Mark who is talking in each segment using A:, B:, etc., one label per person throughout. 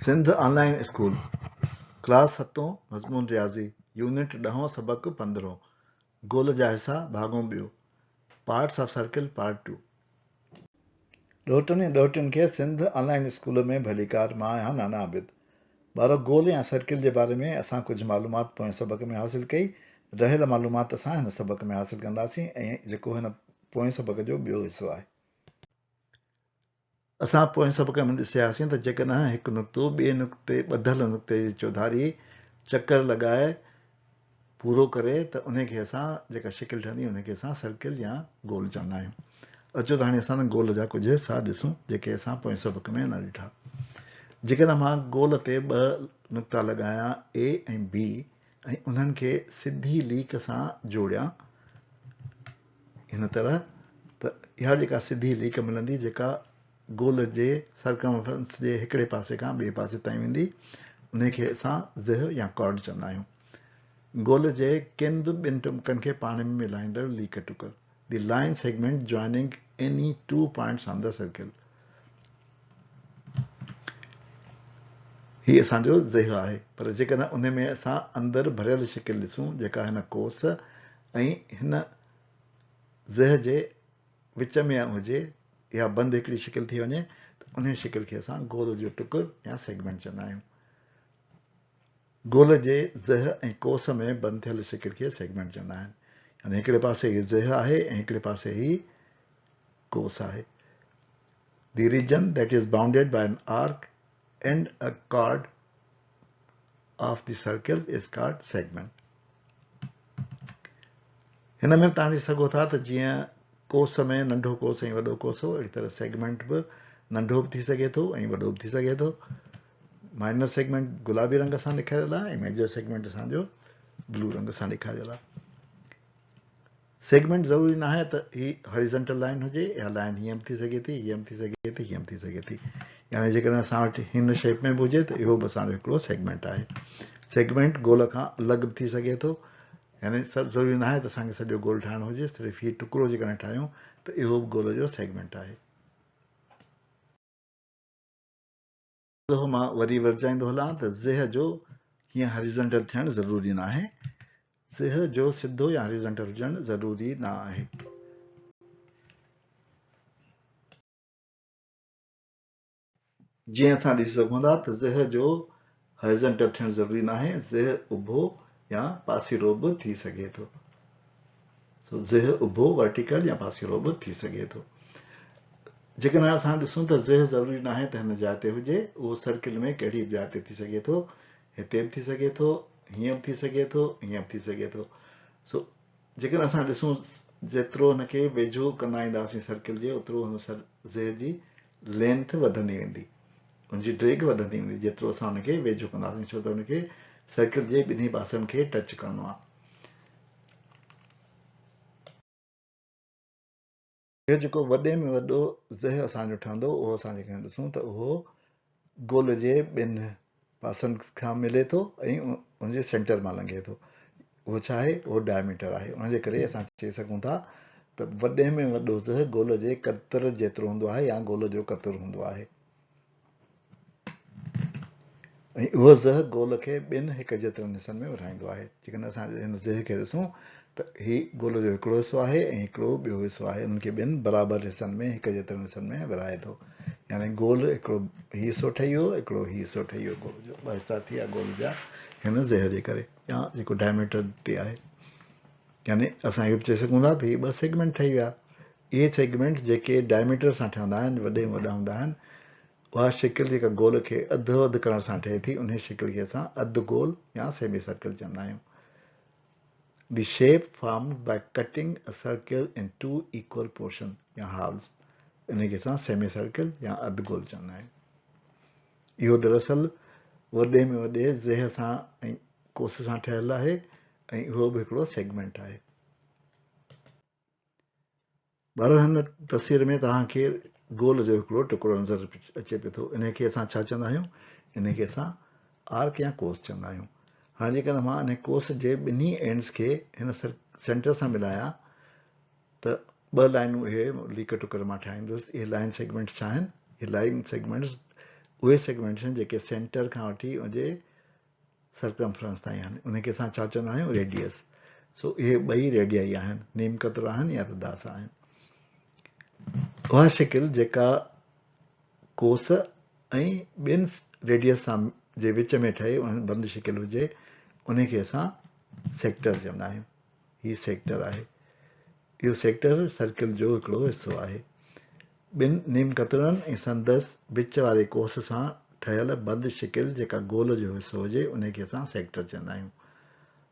A: Sindh online school class 7 मज़मून रियाज़ी unit 10 सबक 15 गोल जा हिसा भाॻो ॿियो पार्ट्स ऑफ सर्किल पार्ट 2 ॾोहिटनि ऐं ॾोहिटियुनि खे सिंध ऑनलाइन स्कूल में भलीकार मां आहियां नाना आबिद। ॿार गोल या सर्किल जे बारे में असां कुझु मालूमात पोएं सबक में हासिल कई। रहियल मालूमात असां हिन सबक में हासिल कंदासीं ऐं जेको हिन पोएं सबक जो ॿियो हिसो आहे। असां पोएं सबक में ॾिसियासीं त जेकॾहिं हिकु नुक़्तो ॿिए नुक़्ते ॿधल नुक़्ते जी चौधारी चकर लॻाए पूरो करे त उनखे असां जेका शिकिल ठहंदी उनखे असां सर्किल या गोल चवंदा आहियूं। अचो त हाणे असां गोल जा कुझु हिसा ॾिसूं जेके असां पोएं सबक में न ॾिठा। जेकॾहिं मां गोल ते ॿ नुक़्ता लॻायां ए ऐं बी ऐं उन्हनि खे सिधी लीक सां जोड़ियां हिन तरह त इहा जेका सिधी लीक मिलंदी जेका गोल जे सरकमफ्रेंस जे हिकिड़े पासे खां ॿिए पासे ताईं वेंदी उनखे असां ज़िह या कॉर्ड चवंदा आहियूं। गोल जे किन बि ॿिनि टुकनि खे पाण में मिलाईंदड़ लीक टुकर the line segment joining any 2 points on the circle. हीअ असांजो ज़िह आहे पर जेकॾहिं उन में असां अंदरि भरियल शिकिल ॾिसूं जेका हिन कोस ऐं हिन ज़िह जे विच में हुजे या बंदि हिकिड़ी शिकिल थी वञे त उन शिकिल खे असां गोल जो टुकुर या सेगमेंट चवंदा आहियूं। गोल जे ज़िह ऐं कोस में बंदि थियल शिकिल खे सेगमेंट चवंदा आहिनि। यानी हिकिड़े पासे हीअ ज़िह आहे ऐं हिकिड़े पासे ही कोस आहे। The region that is bounded by an arc and a chord of the circle is called segment. हिन में तव्हां ॾिसी सघो था त जीअं कोस में नंढो कोस ऐं वॾो कोस हो अहिड़ी तरह सेगमेंट बि नंढो बि थी सघे थो ऐं वॾो बि थी सघे थो। माइनर सेगमेंट गुलाबी रंग सां ॾेखारियल आहे ऐं मेजर सेगमेंट असांजो ब्लू रंग सां ॾेखारियल आहे। सेगमेंट ज़रूरी न आहे त ही हॉरिजॉन्टल लाइन हुजे या लाइन हीअं बि थी सघे थी हीअं बि थी सघे थी हीअं बि थी सघे थी। यानी जेकॾहिं असां वटि हिन शेप में बि हुजे त इहो बि असांजो हिकिड़ो सेगमेंट आहे। सेगमेंट गोल खां अलॻि बि थी सघे थो। यानी ज़रूरी न आहे त असांखे सॼो गोल ठाहिणो हुजे सिर्फ़ु हीउ टुकड़ो जेकॾहिं ठाहियूं त इहो बि गोल जो सेगमेंट आहे। मां वरी वरजाईंदो हलां त ज़िह जो हीअं हॉरिजॉन्टल थियणु ज़रूरी न आहे। ज़िह जो सिधो या हॉरिजॉन्टल हुजणु ज़रूरी न आहे। जीअं असां ॾिसी सघूं था त ज़िह जो हॉरिजॉन्टल थियणु ज़रूरी न आहे। ज़िह उभो या पासीरो बि थी सघे थो। ज़िह उभो वर्टिकल या पासीरो बि थी सघे थो। जेकॾहिं असां ॾिसूं त ज़िह ज़रूरी न आहे त हिन जाइ ते हुजे। उहो सर्किल में कहिड़ी बि जाइ ते थी सघे थो। हिते बि थी सघे थो हीअं बि थी सघे थो हीअं बि थी सघे थो। जेकॾहिं असां ॾिसूं जेतिरो हुनखे वेझो कंदा ईंदासीं सर्किल जे ओतिरो हुन ज़िह जी लेंथ वधंदी वेंदी हुनजी ड्रेग वधंदी वेंदी जेतिरो असां हुनखे वेझो कंदासीं छो त हुनखे सर्किल जे ॿिन्ही पासनि खे टच करिणो आहे। इहो जेको वॾे में वॾो ज़िह असांजो ठहंदो उहो असां जेकॾहिं ॾिसूं त उहो गोल जे ॿिनि पासनि खां मिले थो ऐं उनजे सेंटर मां लंघे थो। उहो छा आहे उहो डायमीटर आहे। उनजे करे असां चई सघूं था त वॾे में वॾो ज़िह गोल जे कतर जेतिरो हूंदो आहे या गोल जो कतर हूंदो आहे ऐं उहो ज़िह गोल खे ॿिनि हिक जेतिरनि हिसनि में विरहाईंदो आहे। जेकॾहिं असां हिन ज़िह खे ॾिसूं त हीउ गोल जो हिकिड़ो हिसो आहे ऐं हिकिड़ो ॿियो हिसो आहे। उनखे ॿिनि बराबरि हिसनि में हिक जेतिरनि हिसनि में विरहाए थो। यानी गोल हिकिड़ो हीउ हिसो ठही वियो हिकिड़ो हीउ हिसो ठही वियो। गोल जो ॿ हिसा थी विया गोल जा हिन ज़िह जे करे या जेको डायमीटर ते आहे। यानी असां इहो बि चई सघूं था त हीअ ॿ सेगमेंट ठही विया। इहे सेगमेंट जेके डायमीटर सां ठहंदा आहिनि वॾे में वॾा हूंदा आहिनि उहा शिकिल जेका गोल खे अधु अधु करण सां ठहे थी उन शिकिल खे असां अधु गोल या सेमी सर्किल चवंदा आहियूं। The shape formed by cutting a circle in 2 equal portion या हाल्स इनखे असां सेमी सर्किल या अधु गोल चवंदा आहियूं। इहो दरअसल वॾे में वॾे ज़िह सां ऐं कोस सां ठहियलु आहे ऐं उहो बि हिकिड़ो सेगमेंट आहे। ॿार हिन तस्वीर में तव्हांखे गोल जो हिकिड़ो टुकड़ो नज़र अचे पियो थो। इनखे असां छा चवंदा आहियूं इनखे असां आर्क या कोस चवंदा आहियूं। हाणे जेकॾहिं मां इन कोस जे ॿिन्ही एंड्स खे हिन सेंटर सां मिलायां त ॿ लाइनूं इहे लीक टुकर मां ठाहींदुसि। इहे लाइन सेगमेंट्स छा आहिनि? इहे लाइन सेगमेंट्स उहे सेगमेंट्स आहिनि जेके सेंटर खां वठी उनजे सर्कमफ्रेंस ताईं आहिनि, उनखे असां छा चवंदा आहियूं, रेडियस। सो इहे ॿई रेडियाई आहिनि, नीम कतर आहिनि या त दास आहिनि। उहा शिकिल जेका कोस ऐं ॿिनि रेडियस सां जे विच में ठहे, उन्हनि बंदि शिकिल हुजे, उनखे असां सेक्टर चवंदा आहियूं। हीउ सेक्टर आहे। इहो सेक्टर सर्किल जो हिकिड़ो हिसो आहे। ॿिनि नीम कतरनि ऐं संदसि विच वारे कोस सां ठहियल बंदि शिकिल जेका गोल जो हिसो हुजे, उनखे असां सेक्टर चवंदा आहियूं।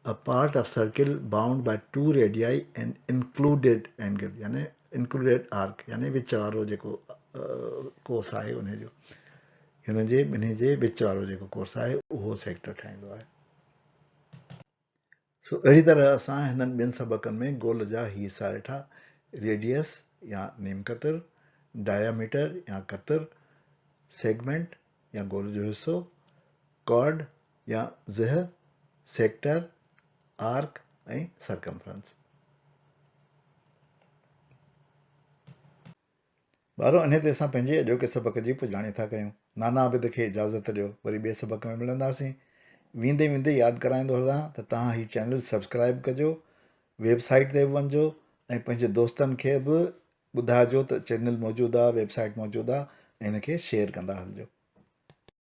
A: A part of circle bound by two radii and included angle, यानी इंक्लूडेड आर्क, यानी विच वारो जेको कोर्स आहे उनजो, हिन जे ॿिन्ही जे विच वारो जेको कोर्स आहे उहो सेक्टर ठाहींदो आहे। सो अहिड़ी तरह असां हिननि ॿिनि सबक़नि में गोल जा ही हिसा ॾिठा, रेडियस या नीम कतर, डायामीटर या कतर, सेगमेंट या गोल जो हिसो, कॉर्ड या ज़ह, सेक्टर, आर्क ऐं सर्कमफ्रेंस। ॿारो इन ते असां पंहिंजे अॼोके सबक़ जी पुॼाणी था कयूं। नाना आबिद खे इजाज़त ॾियो, वरी ॿिए सबक़ में मिलंदासीं। वेंदे वेंदे यादि कराईंदो हलां त तव्हां हीउ चैनल सब्सक्राइब कजो, वेबसाइट ते बि वञिजो ऐं पंहिंजे दोस्तनि खे बि ॿुधाइजो त चैनल मौजूदु आहे, वेबसाइट मौजूदु आहे, ऐं हिनखे शेयर कंदा हलिजो।